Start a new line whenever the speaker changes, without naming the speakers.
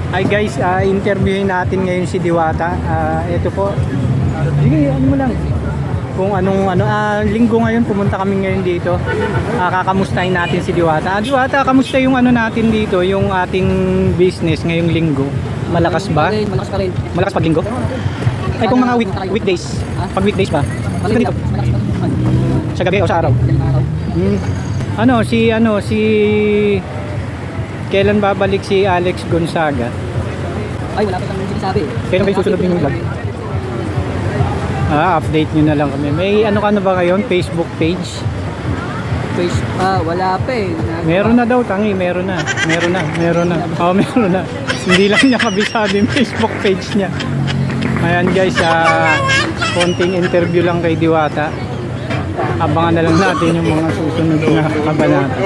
Hi guys, interviewin natin ngayon si Diwata. Ito po. Sige, ano mo lang. Kung linggo ngayon, pumunta kami ngayon dito. Kakamustahin natin si Diwata. Diwata, kamusta yung natin dito, yung ating business ngayong linggo? Malakas ba?
Malakas pa rin.
Malakas pag linggo? Ay, kung mga weekdays. Pag weekdays ba?
Malakas
Sa gabi o sa araw? Si kailan babalik si Alex Gonzaga?
Ay, wala pa kang sinasabi.
Kailan kayo susunod yung vlog? Update nyo na lang kami. May ka na ba ngayon? Facebook page?
Wala pa eh.
Meron na daw, tangi. Meron na. Meron na. Meron na. Hindi lang niya kabisado yung Facebook page niya. Ayan guys, konting interview lang kay Diwata. Abangan na lang natin yung mga susunod na kabanata.